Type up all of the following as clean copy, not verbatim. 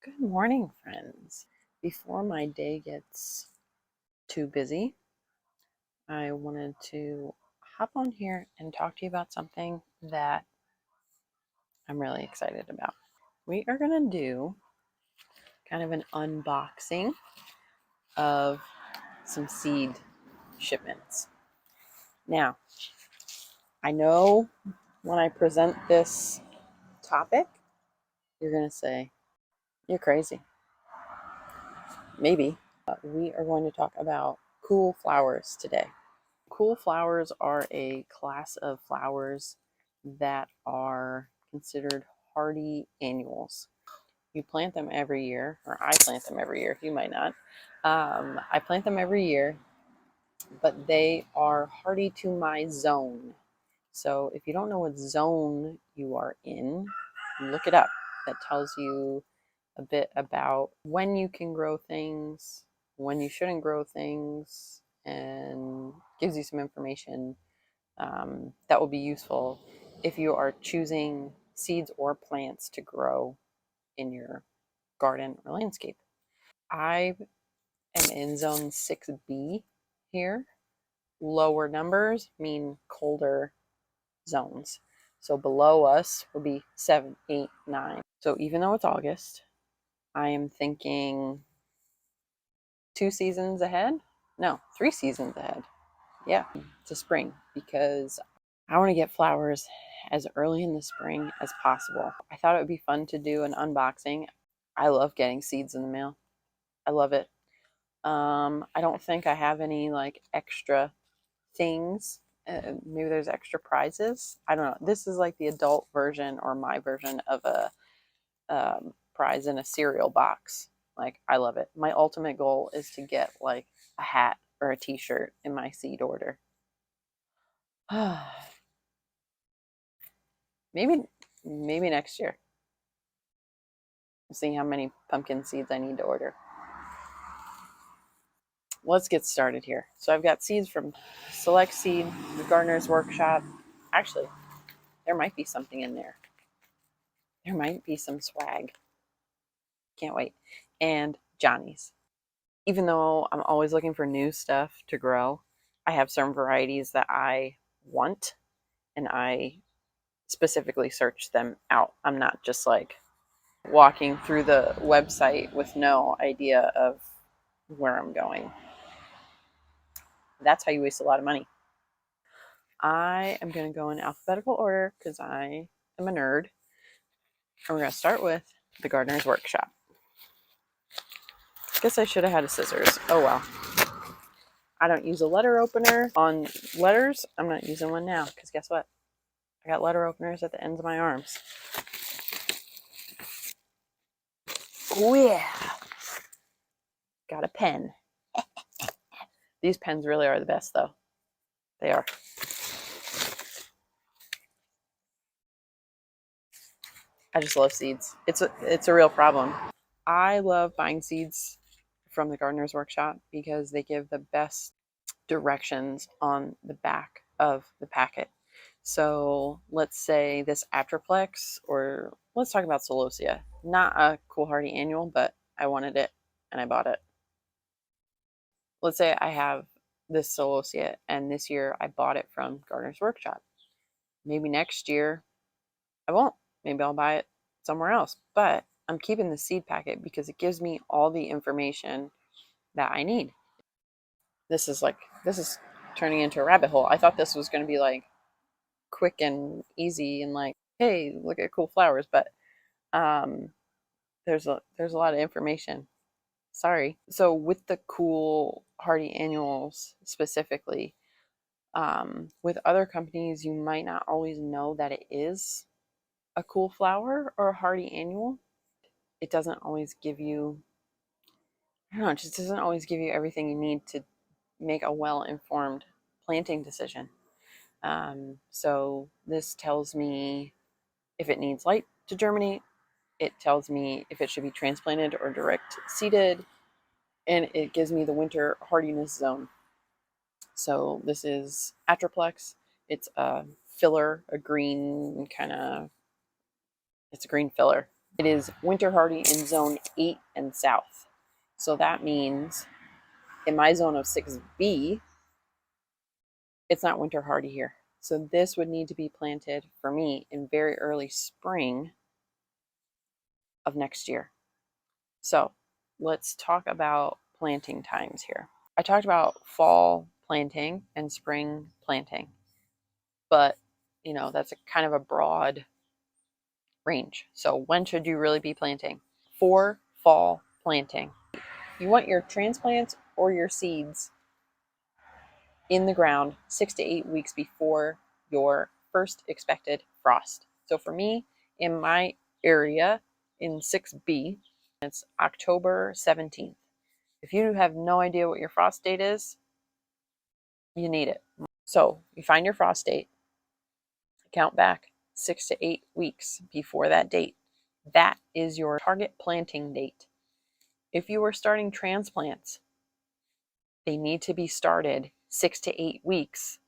Good morning, friends. Before my day gets too busy, I wanted to hop on here and talk to you about something that I'm really excited about. We are going to do kind of an unboxing of some seed shipments. Now, I know when I present this topic, you're going to say, "You're crazy." Maybe. We are going to talk about cool flowers today. Cool flowers are a class of flowers that are considered hardy annuals. You plant them every year, or I plant them every year. You might not. I plant them every year, but they are hardy to my zone. So if you don't know what zone you are in, look it up. That tells you a bit about when you can grow things, when you shouldn't grow things, and gives you some information that will be useful if you are choosing seeds or plants to grow in your garden or landscape. I am in zone 6B here. Lower numbers mean colder zones. So below us will be 7, 8, 9. So even though it's August, I am thinking 2 seasons ahead. No, 3 seasons ahead. Yeah, to spring, because I want to get flowers as early in the spring as possible. I thought it would be fun to do an unboxing. I love getting seeds in the mail. I love it. I don't think I have any like extra things. Maybe there's extra prizes. I don't know. This is like the adult version or my version of a prize in a cereal box. Like, I love it. My ultimate goal is to get like a hat or a t-shirt in my seed order. maybe maybe next year. We'll see how many pumpkin seeds I need to order. Let's get started here. So I've got seeds from Select Seed, the Gardener's Workshop. Actually, there might be something in there. There might be some swag. Can't wait. And Johnny's. Even though I'm always looking for new stuff to grow, I have certain varieties that I want, and I specifically search them out. I'm not just like walking through the website with no idea of where I'm going. That's how you waste a lot of money. I am going to go in alphabetical order because I am a nerd. And we're going to start with the Gardener's Workshop. Guess I should have had a scissors. Oh well. I don't use a letter opener on letters. I'm not using one now because guess what? I got letter openers at the ends of my arms. Oh yeah. Got a pen. These pens really are the best though. They are. I just love seeds. It's a real problem. I love buying seeds from the Gardener's Workshop because they give the best directions on the back of the packet. So let's say this Atriplex, or let's talk about Celosia. Not a cool hardy annual, but I wanted it and I bought it. Let's say I have this Celosia and this year I bought it from Gardener's Workshop. Maybe next year I won't. Maybe I'll buy it somewhere else. But I'm keeping the seed packet because it gives me all the information that I need. This is turning into a rabbit hole. I thought this was going to be like quick and easy and like, hey, look at cool flowers, but um there's a lot of information. Sorry. So with the cool hardy annuals specifically, with other companies, you might not always know that it is a cool flower or a hardy annual. It doesn't always give you, I don't know, it just doesn't always give you everything you need to make a well-informed planting decision. So this tells me if it needs light to germinate. It tells me if it should be transplanted or direct seeded, and it gives me the winter hardiness zone. So this is Atriplex. It's a filler, a green kind of, it's a green filler. It is winter hardy in zone 8 and south. So that means in my zone of 6B, it's not winter hardy here. So this would need to be planted for me in very early spring of next year. So let's talk about planting times here. I talked about fall planting and spring planting, but that's a kind of a broad range. So when should you really be planting? For fall planting, you want your transplants or your seeds in the ground 6 to 8 weeks before your first expected frost. So for me, in my area in 6B, it's October 17th. If you have no idea what your frost date is, you need it. So you find your frost date, count back 6 to 8 weeks before that date. That is your target planting date. If you are starting transplants, they need to be started 6 to 8 weeks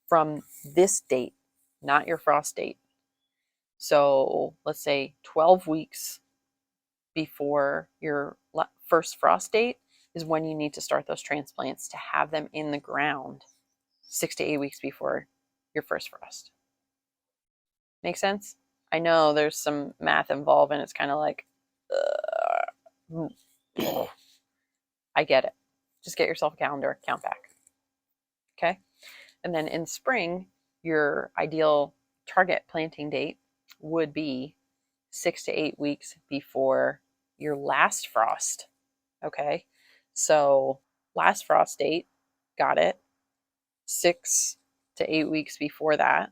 from this date, not your frost date. So let's say 12 weeks before your first frost date is when you need to start those transplants to have them in the ground 6 to 8 weeks before your first frost. Make sense? I know there's some math involved and it's kind of like, I get it. Just get yourself a calendar, count back. Okay? And then in spring, your ideal target planting date would be 6 to 8 weeks before your last frost. Okay? So last frost date, got it. 6 to 8 weeks before that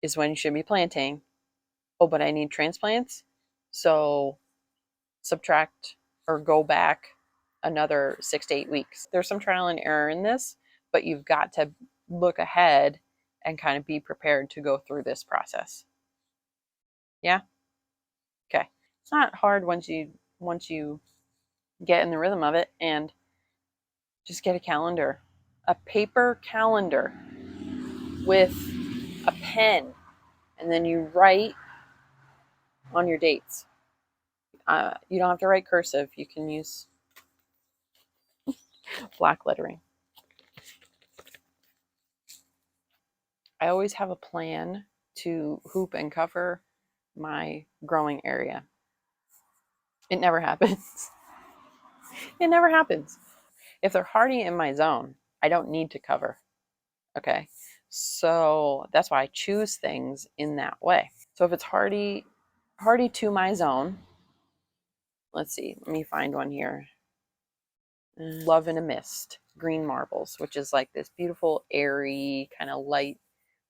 is when you should be planting. Oh, but I need transplants. So subtract or go back another 6 to 8 weeks. There's some trial and error in this, but you've got to look ahead and kind of be prepared to go through this process. Yeah? Okay. It's not hard once you get in the rhythm of it, and just get a calendar, a paper calendar with a pen, and then you write on your dates. You don't have to write cursive. You can use black lettering. I always have a plan to hoop and cover my growing area. It never happens. It never happens. If they're hardy in my zone, I don't need to cover. Okay. So that's why I choose things in that way. So if it's hardy to my zone, let's see, let me find one here. Love in a Mist, green marbles, which is like this beautiful, airy, kind of light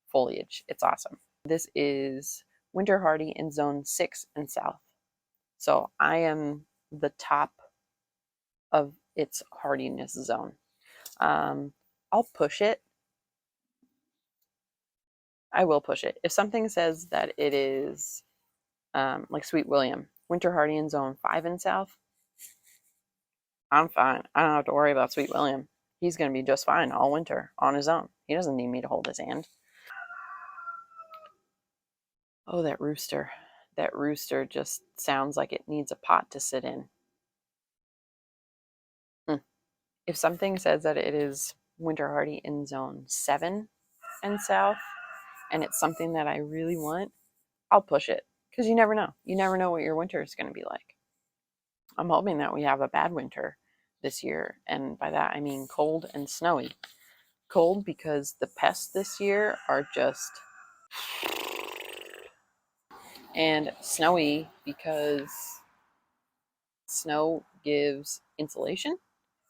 foliage. It's awesome. This is winter hardy in zone 6 and south. So I am the top of its hardiness zone. I'll push it. I will push it. If something says that it is like Sweet William, winter hardy in zone 5 and south, I'm fine. I don't have to worry about Sweet William. He's going to be just fine all winter on his own. He doesn't need me to hold his hand. Oh, that rooster. That rooster just sounds like it needs a pot to sit in. If something says that it is winter hardy in zone 7 and south, and it's something that I really want, I'll push it. Because you never know. You never know what your winter is going to be like. I'm hoping that we have a bad winter this year. And by that, I mean cold and snowy. Cold because the pests this year are just... And snowy because snow gives insulation.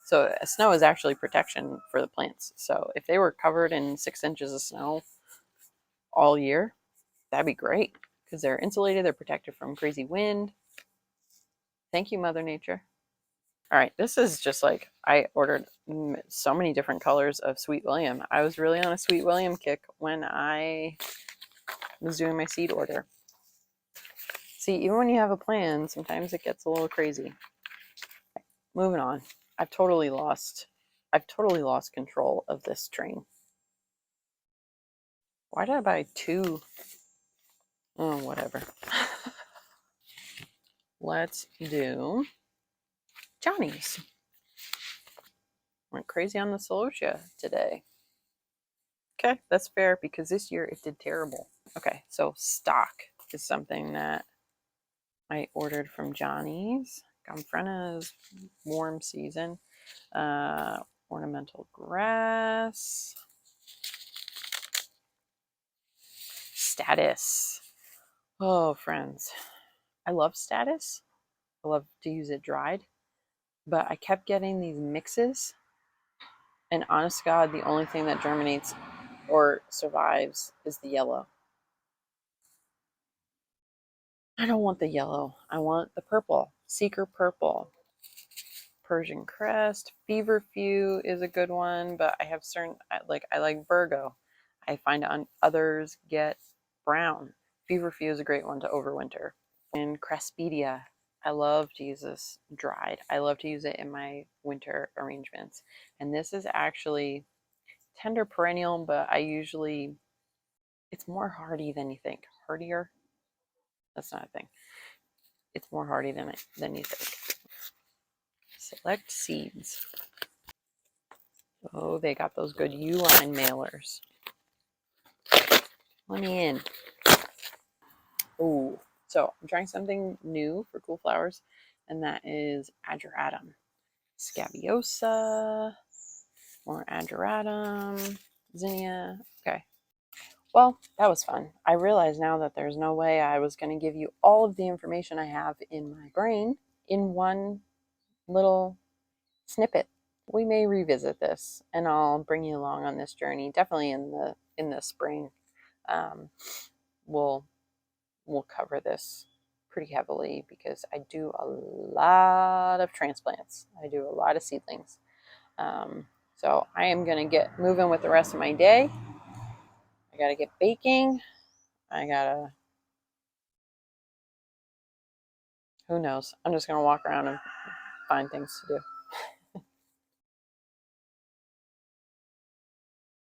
So snow is actually protection for the plants. So if they were covered in 6 inches of snow all year, that'd be great because they're insulated, they're protected from crazy wind. Thank you, Mother Nature. All right, this is just like, I ordered so many different colors of Sweet William. I was really on a Sweet William kick when I was doing my seed order. See, even when you have a plan, sometimes it gets a little crazy. Moving on. I've totally lost control of this train. Why did I buy 2? Oh, whatever. let's do Johnny's. Went crazy on the Celosia today. Okay, that's fair because this year it did terrible. Okay, so stock is something that I ordered from Johnny's. Gomphrana's warm season. Uh, ornamental grass. Status. Oh, friends. I love Status. I love to use it dried. But I kept getting these mixes. And honest to God, the only thing that germinates or survives is the yellow. I don't want the yellow. I want the purple. Seeker purple. Persian crest. Feverfew is a good one, but I have certain, I like Virgo. I find on others get brown. Feverfew is a great one to overwinter. And Craspedia. I love to use this dried. I love to use it in my winter arrangements. And this is actually tender perennial, but it's more hardy than you think. Hardier? That's not a thing. It's more hardy than you think. Select seeds. Oh, they got those good Uline mailers. Let me in. Oh, so I'm trying something new for cool flowers, and that is ageratum. Scabiosa, more ageratum, zinnia. Okay. Well, that was fun. I realize now that there's no way I was going to give you all of the information I have in my brain in one little snippet. We may revisit this, and I'll bring you along on this journey. Definitely in the spring, um, we'll cover this pretty heavily because I do a lot of transplants. I do a lot of seedlings. So I am going to get moving with the rest of my day. I got to get baking. I got to, who knows? I'm just going to walk around and find things to do.